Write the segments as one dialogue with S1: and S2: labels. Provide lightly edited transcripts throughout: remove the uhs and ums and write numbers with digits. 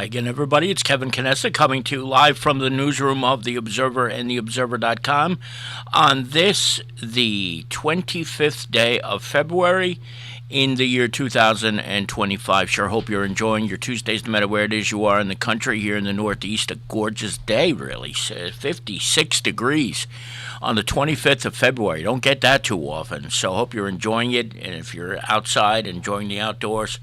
S1: again, everybody. It's Kevin Knessa coming to you live from the newsroom of The Observer and TheObserver.com on this, the 25th day of February in the year 2025. Sure hope you're enjoying your Tuesdays no matter where it is you are in the country. Here in the Northeast, a gorgeous day, really. 56 degrees on the 25th of February. Don't get that too often. So hope you're enjoying it. And if you're outside, enjoying the outdoors,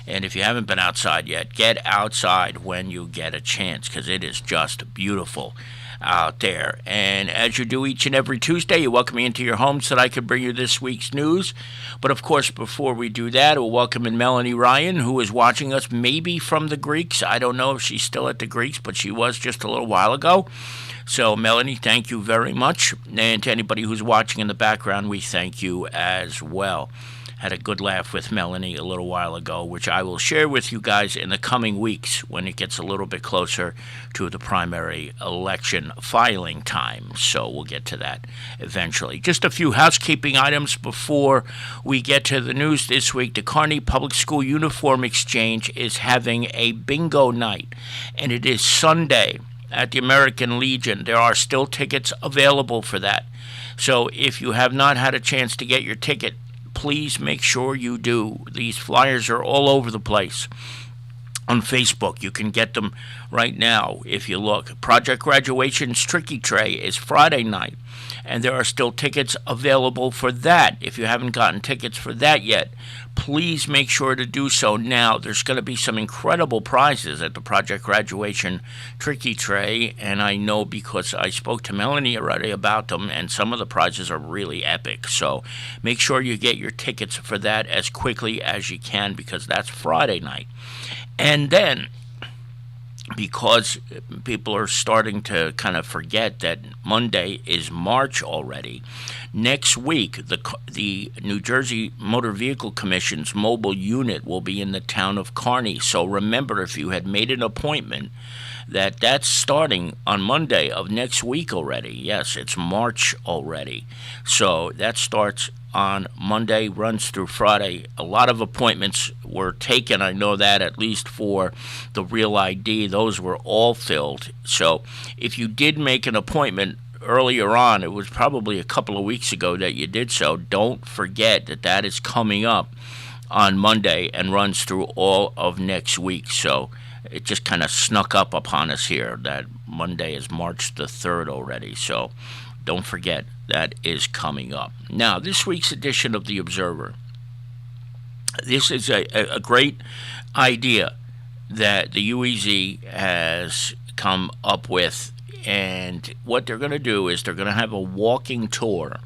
S1: and if you haven't been outside yet, get outside when you get a chance, because it is just beautiful out there. And as you do each and every Tuesday, you welcome me into your home so that I can bring you this week's news. But of course, before we do that, we'll welcome in Melanie Ryan, who is watching us maybe from the Greeks. I don't know if she's still at the Greeks, but she was just a little while ago. So, Melanie, thank you very much. And to anybody who's watching in the background, we thank you as well. Had a good laugh with Melanie a little while ago, which I will share with you guys in the coming weeks when it gets a little bit closer to the primary election filing time. So we'll get to that eventually. Just a few housekeeping items before we get to the news this week. The Kearney Public School Uniform Exchange is having a bingo night, and it is Sunday at the American Legion. There are still tickets available for that. So if you have not had a chance to get your ticket, please make sure you do. These flyers are all over the place on Facebook. You can get them right now if you look. Project Graduation's Tricky Tray is Friday night, and there are still tickets available for that. If you haven't gotten tickets for that yet, please make sure to do so now. There's going to be some incredible prizes at the Project Graduation Tricky Tray, and I know because I spoke to Melanie already about them, and some of the prizes are really epic. So make sure you get your tickets for that as quickly as you can, because that's Friday night. And then, because people are starting to kind of forget that Monday is March already, next week the New Jersey Motor Vehicle Commission's mobile unit will be in the town of Kearney. So remember, if you had made an appointment, that's starting on Monday of next week already. Yes, it's March already. So that starts on Monday, runs through Friday. A lot of appointments were taken. I know that, at least for the Real ID. Those were all filled. So if you did make an appointment earlier on, it was probably a couple of weeks ago that you did so, don't forget that is coming up on Monday and runs through all of next week. So it just kind of snuck up upon us here that Monday is March the 3rd already. So don't forget, that is coming up. Now, this week's edition of The Observer. This is a great idea that the UEZ has come up with. And what they're going to do is they're going to have a walking tour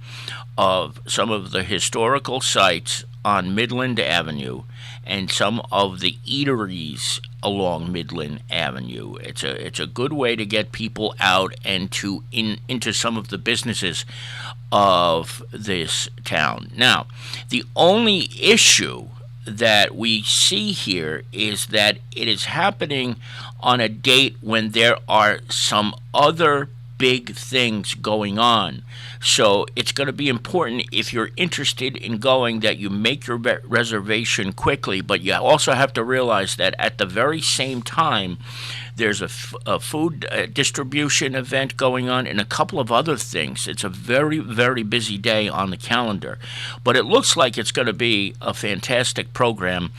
S1: of some of the historical sites on Midland Avenue and some of the eateries along Midland Avenue. It's a good way to get people out and into some of the businesses of this town. Now, the only issue that we see here is that it is happening on a date when there are some other big things going on. So it's going to be important, if you're interested in going, that you make your reservation quickly. But you also have to realize that at the very same time, there's a food distribution event going on and a couple of other things. It's a very, very busy day on the calendar. But it looks like it's going to be a fantastic program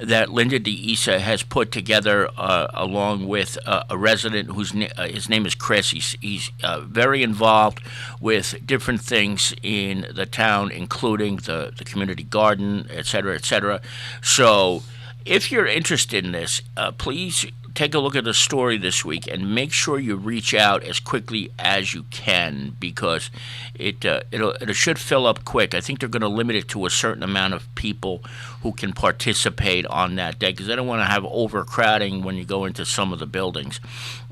S1: that Linda DeIsa has put together along with a resident whose his name is Chris. He's very involved with different things in the town, including the community garden, et cetera, et cetera. So if you're interested in this, please take a look at the story this week and make sure you reach out as quickly as you can, because it should fill up quick. I think they're going to limit it to a certain amount of people who can participate on that day, because they don't want to have overcrowding when you go into some of the buildings.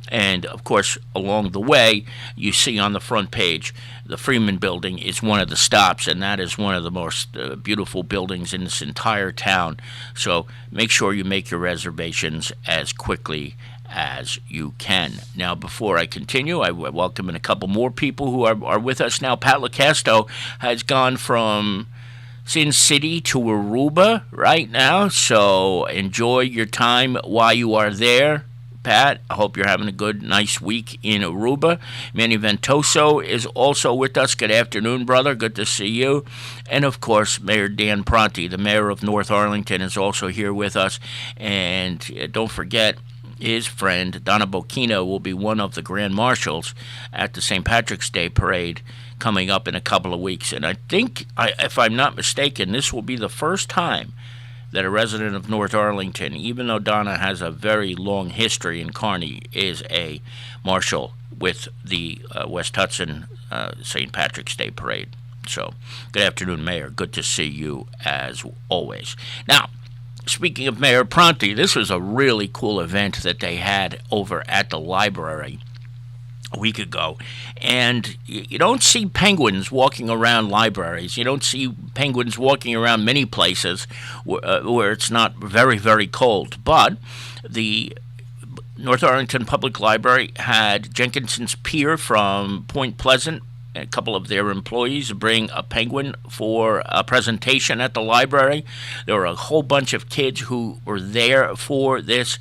S1: And, of course, along the way, you see on the front page, the Freeman Building is one of the stops, and that is one of the most beautiful buildings in this entire town. So make sure you make your reservations as quickly as you can. Now, before I continue, I welcome in a couple more people who are with us now. Pat LaCasto has gone from Sin City to Aruba right now, so enjoy your time while you are there. Pat. I hope you're having a good, nice week in Aruba. Manny Ventoso is also with us. Good afternoon, brother. Good to see you. And, of course, Mayor Dan Pronti, the mayor of North Arlington, is also here with us. And don't forget, his friend Donna Bocchino will be one of the Grand Marshals at the St. Patrick's Day Parade coming up in a couple of weeks. And I think, if I'm not mistaken, this will be the first time that a resident of North Arlington, even though Donna has a very long history in Kearney, is a marshal with the West Hudson St. Patrick's Day Parade. So, good afternoon, Mayor. Good to see you as always. Now, speaking of Mayor Pronti, this was a really cool event that they had over at the library a week ago. And you don't see penguins walking around libraries. You don't see penguins walking around many places where it's not very, very cold. But the North Arlington Public Library had Jenkinson's Pier from Point Pleasant, a couple of their employees, bring a penguin for a presentation at the library. There were a whole bunch of kids who were there for this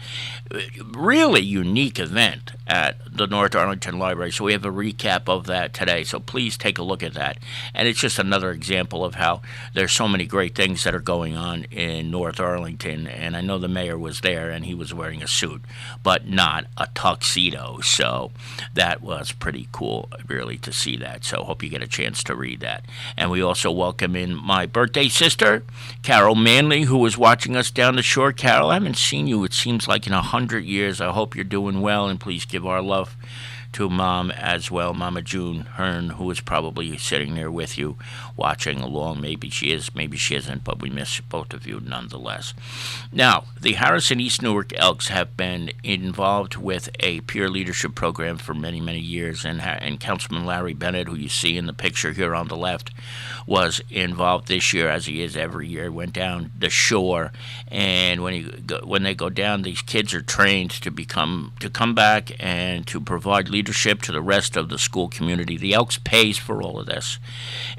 S1: really unique event at the North Arlington Library. So we have a recap of that today. So please take a look at that. And it's just another example of how there's so many great things that are going on in North Arlington. And I know the mayor was there and he was wearing a suit, but not a tuxedo. So that was pretty cool, really, to see that. So hope you get a chance to read that. And we also welcome in my birthday sister, Carol Manley, who was watching us down the shore. Carol, I haven't seen you, it seems like, in 100 years. I hope you're doing well, and please give our love to Mom as well, Mama June Hearn, who is probably sitting there with you watching along. Maybe she is, maybe she isn't, but we miss both of you nonetheless. Now, the Harrison East Newark Elks have been involved with a peer leadership program for many, many years, and Councilman Larry Bennett, who you see in the picture here on the left, was involved this year, as he is every year. Went down the shore, and when they go down, these kids are trained to come back and to provide leadership to the rest of the school community. The Elks pays for all of this,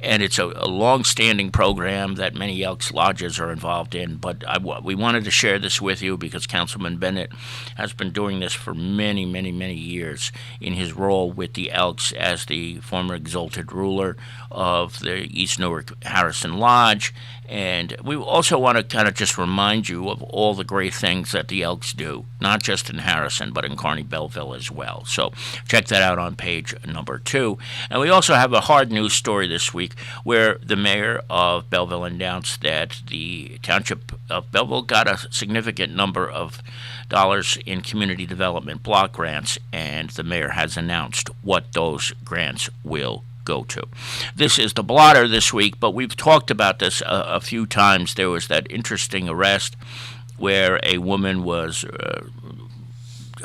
S1: and it's a long-standing program that many Elks lodges are involved in. But we wanted to share this with you because Councilman Bennett has been doing this for many, many, many years in his role with the Elks as the former exalted ruler of the East Newark Harrison Lodge. And we also want to kind of just remind you of all the great things that the Elks do, not just in Harrison, but in Kearney Belleville as well. So check that out on page number 2. And we also have a hard news story this week where the mayor of Belleville announced that the township of Belleville got a significant number of dollars in community development block grants, and the mayor has announced what those grants will go to. This is the blotter this week, but we've talked about this a few times. There was that interesting arrest where a woman was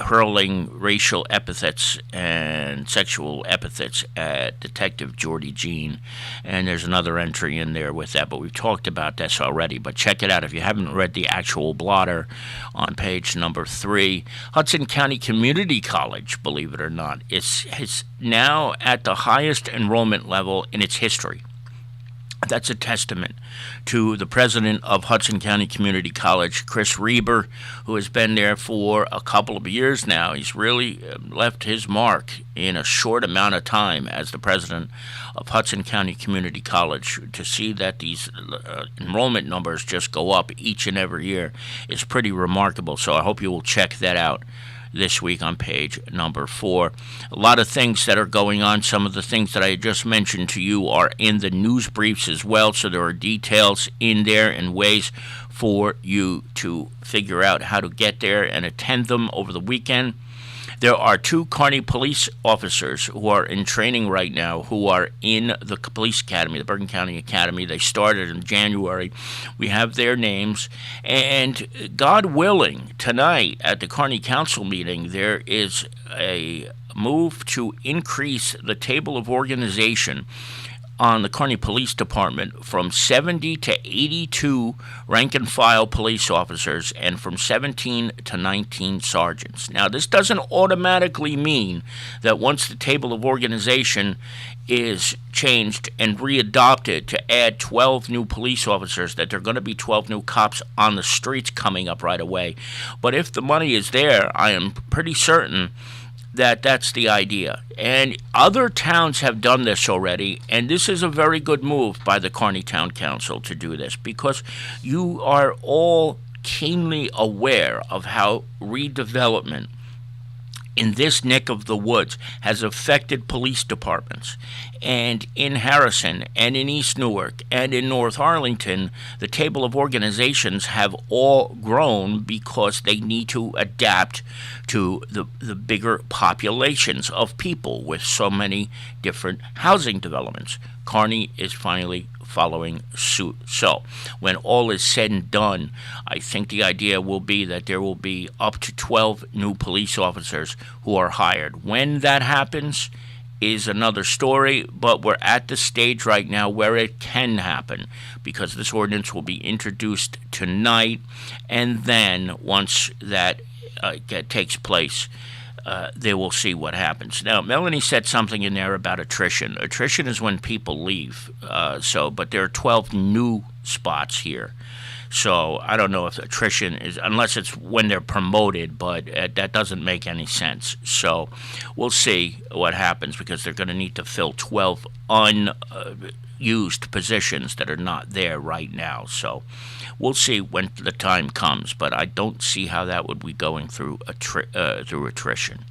S1: hurling racial epithets and sexual epithets at Detective Jordy Jean, and there's another entry in there with that, but we've talked about this already. But check it out if you haven't read the actual blotter on page number 3. Hudson County Community College, believe it or not, is now at the highest enrollment level in its history. That's a testament to the president of Hudson County Community College, Chris Reber, who has been there for a couple of years now. He's really left his mark in a short amount of time as the president of Hudson County Community College. To see that these enrollment numbers just go up each and every year is pretty remarkable. So I hope you will check that out this week on page number 4. A lot of things that are going on. Some of the things that I just mentioned to you are in the news briefs as well, so there are details in there and ways for you to figure out how to get there and attend them over the weekend. There are 2 Kearney police officers who are in training right now who are in the police academy, the Bergen County Academy. They started in January. We have their names. And God willing, tonight at the Kearney Council meeting, there is a move to increase the table of organization on the Kearney Police Department from 70 to 82 rank and file police officers and from 17 to 19 sergeants. Now, this doesn't automatically mean that once the table of organization is changed and readopted to add 12 new police officers, that there are going to be 12 new cops on the streets coming up right away. But if the money is there, I am pretty certain that that's the idea. And other towns have done this already, and this is a very good move by the Kearney Town Council to do this, because you are all keenly aware of how redevelopment in this neck of the woods has affected police departments. And in Harrison and in East Newark and in North Arlington, the table of organizations have all grown because they need to adapt to the bigger populations of people with so many different housing developments. Kearney is finally following suit. So when all is said and done, I think the idea will be that there will be up to 12 new police officers who are hired. When that happens is another story, but we're at the stage right now where it can happen, because this ordinance will be introduced tonight, and then once that takes place, they will see what happens. Now, Melanie said something in there about attrition. Attrition is when people leave. But there are 12 new spots here. So I don't know if attrition is, unless it's when they're promoted, but that doesn't make any sense. So we'll see what happens, because they're going to need to fill 12 unused positions that are not there right now. So we'll see when the time comes, but I don't see how that would be going through attrition.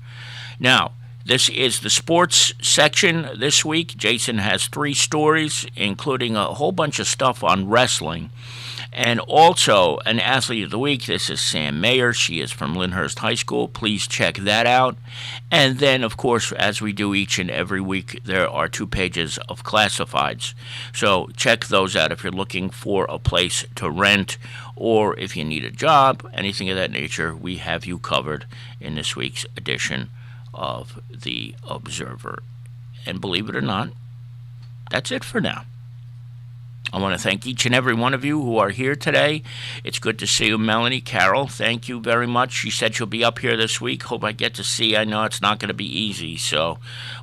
S1: Now, this is the sports section this week. Jason has 3 stories, including a whole bunch of stuff on wrestling. And also an athlete of the week. This is Sam Mayer. She is from Lyndhurst High School. Please check that out. And then, of course, as we do each and every week, there are 2 pages of classifieds. So check those out if you're looking for a place to rent, or if you need a job, anything of that nature. We have you covered in this week's edition of The Observer. And believe it or not, that's it for now. I want to thank each and every one of you who are here today. It's good to see you, Melanie. Carol, thank you very much. She said she'll be up here this week. Hope I get to see. I know it's not going to be easy,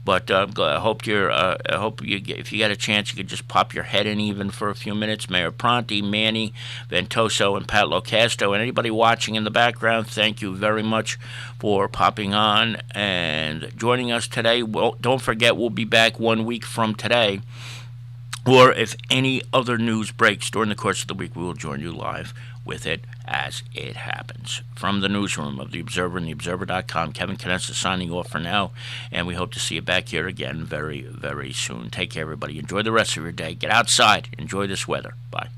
S1: but I hope if you get a chance, you could just pop your head in even for a few minutes. Mayor Pronti, Manny Ventoso, and Pat Locasto, and anybody watching in the background, thank you very much for popping on and joining us today. Well, don't forget, we'll be back 1 week from today. Or if any other news breaks during the course of the week, we will join you live with it as it happens. From the newsroom of The Observer and TheObserver.com, Kevin Knessa signing off for now, and we hope to see you back here again very, very soon. Take care, everybody. Enjoy the rest of your day. Get outside. Enjoy this weather. Bye.